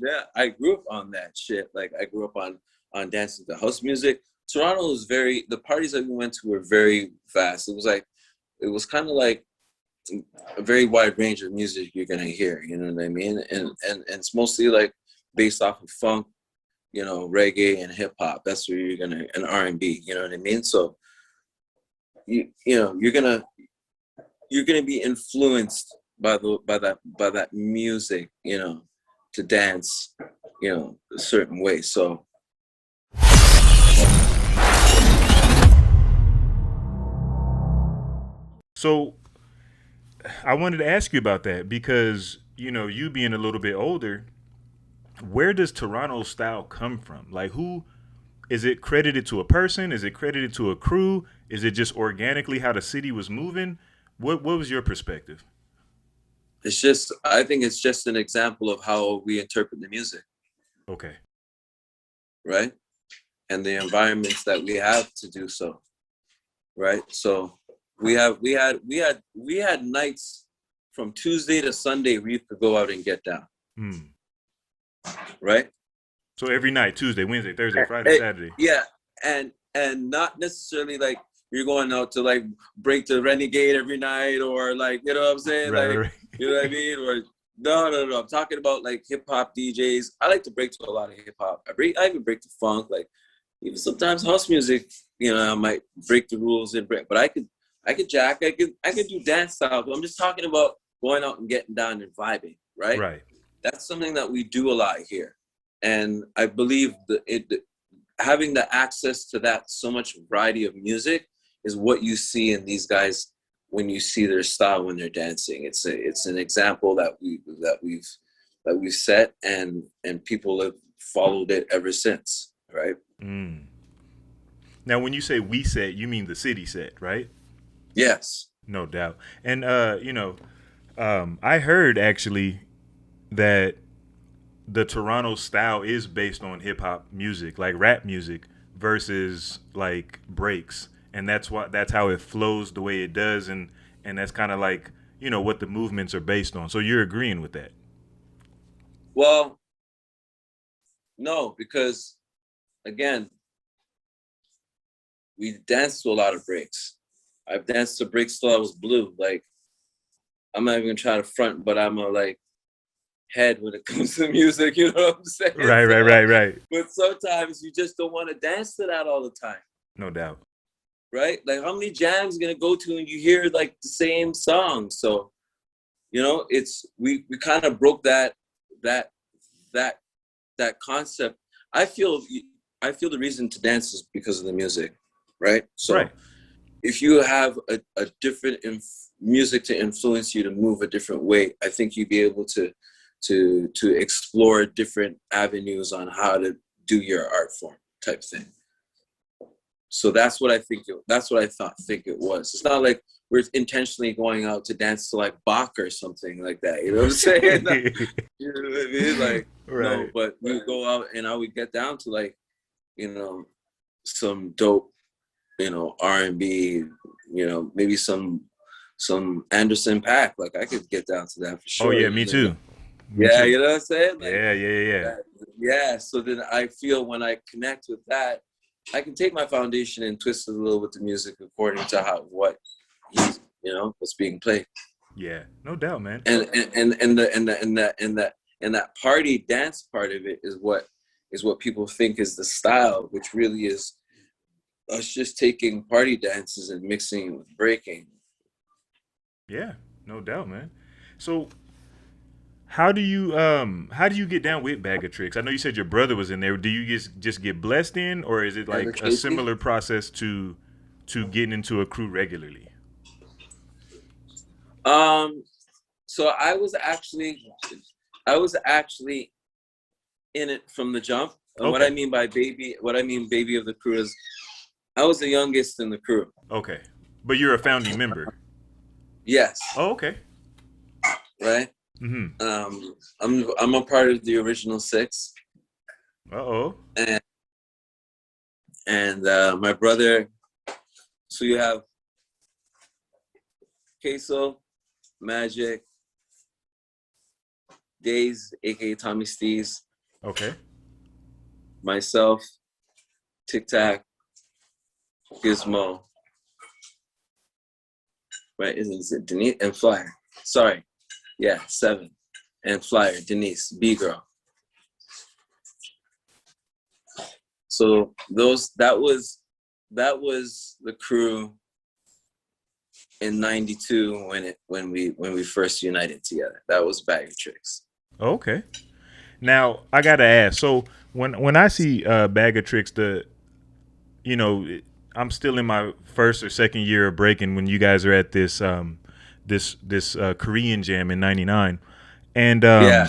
Yeah, I grew up on that shit. Like I grew up on dancing to house music. Toronto was very, the parties that we went to were very fast. It was like, it was kind of like a very wide range of music you're gonna hear. You know what I mean? And it's mostly like based off of funk, you know, reggae and hip hop. That's where you're gonna, and R&B. You know what I mean? So you know you're gonna be influenced by that music. You know, to dance, you know, a certain way. So So I wanted to ask you about that because, you know, you being a little bit older, where does Toronto style come from? Like, who is it credited to? A person? Is it credited to a crew? Is it just organically how the city was moving? What was your perspective? it's just, I think it's just an example of how we interpret the music, Okay. right? And the environments that we have to do so, right? So we had nights from Tuesday to Sunday where you could go out and get down, Hmm. right? So every night, Tuesday, Wednesday, Thursday, Friday, Eh, Saturday. yeah, and not necessarily like you're going out to like break the renegade every night, or like, you know what I'm saying, Right, like, right, you know what I mean, or no. I'm talking about like hip hop DJs. I like to break to a lot of hip hop. I even break to funk, like even sometimes house music. You know, I might break the rules and break, but I could jack. I could do dance style. But I'm just talking about going out and getting down and vibing, right? right. That's something that we do a lot here, and I believe having the access to that so much variety of music is what you see in these guys when you see their style when they're dancing. It's an example that we've set, and people have followed it ever since, right? Mm. Now, when you say we set, you mean the city set, right? Yes. No doubt. And you know, I heard actually that the Toronto style is based on hip hop music, like rap music, versus like breaks, and that's how it flows the way it does, and that's kind of like, you know, what the movements are based on. So you're agreeing with that? Well, no, because again, we danced to a lot of breaks. I've danced to breaks till I was blue. Like, I'm not even gonna try to front, but I'm a like head when it comes to music, you know what I'm saying? Right, right, So, right, right. but sometimes you just don't want to dance to that all the time, No doubt. right? Like, how many jams you gonna go to and you hear like the same song? So, you know, it's we kind of broke that that that concept. I feel I feel the reason to dance is because of the music, right? Right. So if you have a different music to influence you to move a different way, I think you'd be able to explore different avenues on how to do your art form type thing. So that's what I think. That's what I think it was. It's not like we're intentionally going out to dance to like Bach or something like that. You know what I'm saying? You know what I mean? Like, no, Right. but we go out and I would get down to like, you know, some dope, you know, R&B, you know, maybe some Anderson Paak. Like I could get down to that for Oh sure. yeah, You me know what I mean? too. Me Yeah, too. you know what I'm saying? Like Yeah, yeah, yeah, yeah. that, yeah. So then I feel when I connect with that, I can take my foundation and twist it a little with the music according to what you know, what's being played. Yeah, no doubt, man. And that party dance part of it is what people think is the style, which really is us just taking party dances and mixing it with breaking. Yeah, no doubt, man. So how do you get down with Bag of Tricks? I know you said your brother was in there. Do you just get blessed in, or is it Ever like a Casey? similar process to getting into a crew regularly? Um, so I was actually in it from the jump. And Okay, what I mean baby of the crew is I was the youngest in the crew. okay, but you're a founding member. Yes, Oh, okay. right. Mm-hmm. I'm a part of the original six, Uh oh. and my brother. So you have Queso, Magic, Days, aka Tommy Steez, Okay. myself, Tic Tac, Gizmo, right? Is it Denise and Flyer? Sorry, yeah, 7, and Flyer, Denise, B girl. So that was the crew in '92 when we first united together. That was Bag of Trix. Okay. Now I gotta ask. So when I see Bag of Tricks, you know, I'm still in my first or second year of breaking when you guys are at this Korean jam in '99, and Yeah.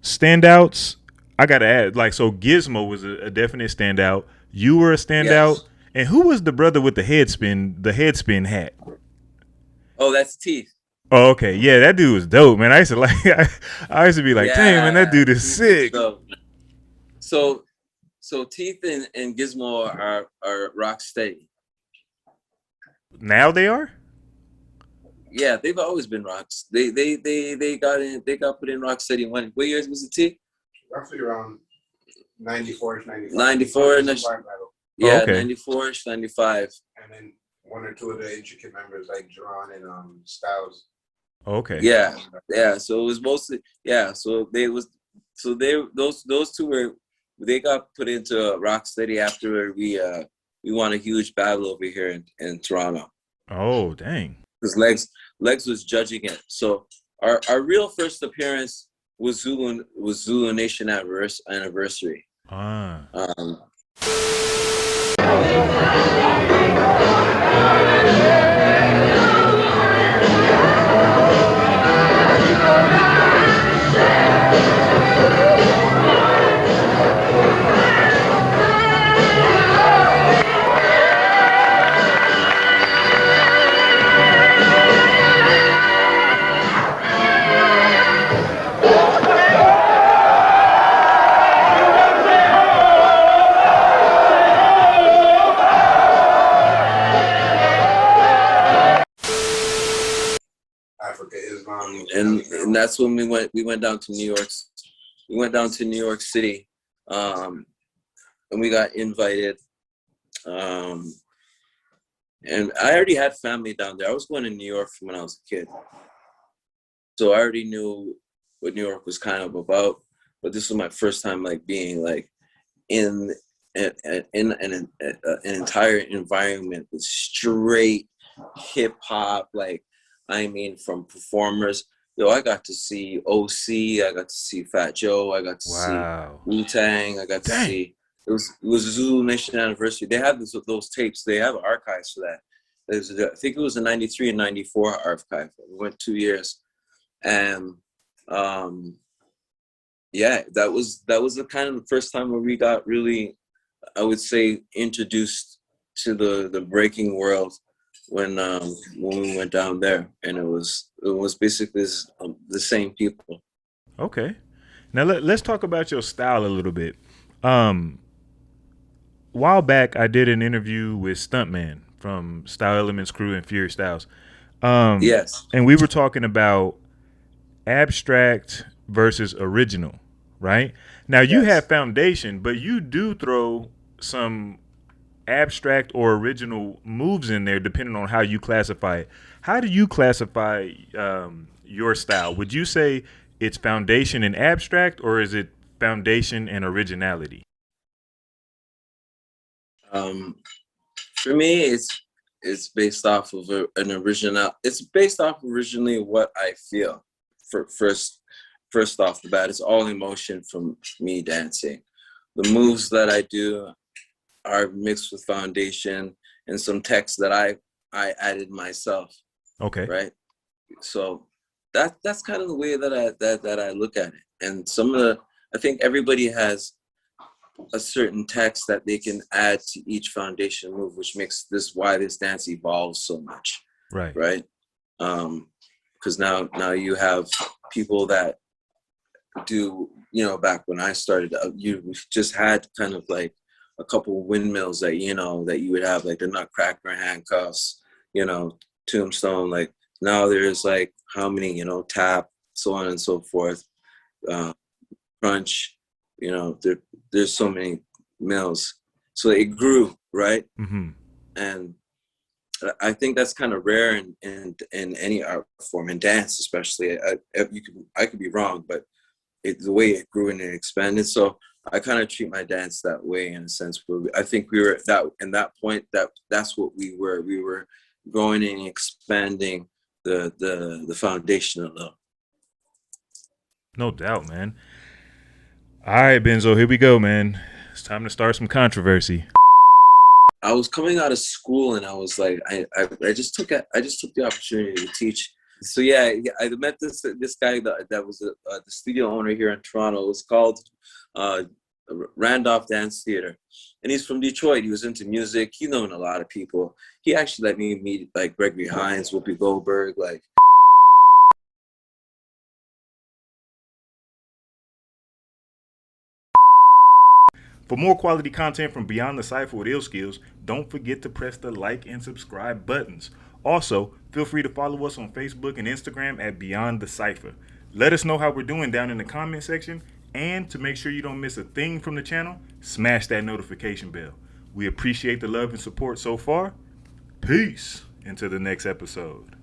standouts. I gotta add, like, so Gizmo was a definite standout. You were a standout, Yes. and who was the brother with the headspin hat? Oh, that's Teeth. Oh, okay, yeah, that dude was dope, man. I used to like, I used to be like, damn, man, that Yeah, dude is Teeth was sick. dope. So Teeth and Gizmo are rock steady. Now they are. Yeah, they've always been rocks. They got put in rock steady. What years was it, T? Roughly around 94, 95. 94. Oh, Yeah, okay. 94, 95. And then one or two of the intricate members like Jerron and Styles. Okay. Yeah, yeah. So it was mostly those two were they got put into Rocksteady after we won a huge battle over here in Toronto Oh, dang. because Legs was judging it. So our real first appearance was Zulu Nation anniversary. Ah. Um, Africa, Islam, and that's when we went down to New York. We went down to New York City, and we got invited. And I already had family down there. I was going to New York from when I was a kid, so I already knew what New York was kind of about. But this was my first time like being like in an entire environment with straight hip hop. Like, I mean, from performers. Yo, I got to see OC. I got to see Fat Joe. I got to see Wow. Wu-Tang. I got to Dang. see it was a Zulu Nation anniversary. They have those tapes. They have archives for that. I think it was a '93 and '94 archive. We went 2 years, and yeah, that was the kind of the first time where we got really, I would say, introduced to the breaking world when we went down there, and it was basically the same people. Okay. Now let's talk about your style a little bit. Um, while back, I did an interview with Stuntman from Style Elements Crew and Fury Styles. Yes, And we were talking about abstract versus original, right? Now you have yes. foundation, but you do throw some abstract or original moves in there depending on how you classify it. How do you classify your style? Would you say it's foundation and abstract, or is it foundation and originality? Um, for me, it's based off of an original. It's based off originally what I feel. For first off the bat, it's all emotion from me dancing. The moves that I do are mixed with foundation and some text that I added myself, Okay. right? So that's kind of the way that I look at it. And some of the I think everybody has a certain text that they can add to each foundation move, which makes why this dance evolves so much, Right. right? Because now you have people that do, back when I started, you just had kind of like a couple windmills that that you would have, like the Nutcracker, handcuffs, Tombstone. Like now there's like how many, tap, so on and so forth, crunch. You know, there's so many males, so it grew, right? Mm-hmm. And I think that's kind of rare in any art form, in dance especially. I could be wrong, but the way it grew and it expanded. So I kind of treat my dance that way, in a sense. Where I think we were at that point, that's what we were. We were growing and expanding the foundation a little. No doubt, man. All right, Benzo, here we go, man. It's time to start some controversy. I was coming out of school and I was like, I just took the opportunity to teach. So yeah, I met this guy that was the studio owner here in Toronto. It was called Randolph Dance Theater, and he's from Detroit. He was into music. He known a lot of people. He actually let me meet like Gregory Hines, Whoopi Goldberg, like. For more quality content from Beyond the Cypher with Illskillz, don't forget to press the like and subscribe buttons. Also, feel free to follow us on Facebook and Instagram at Beyond the Cypher. Let us know how we're doing down in the comment section, and to make sure you don't miss a thing from the channel, smash that notification bell. We appreciate the love and support so far. Peace. Until the next episode.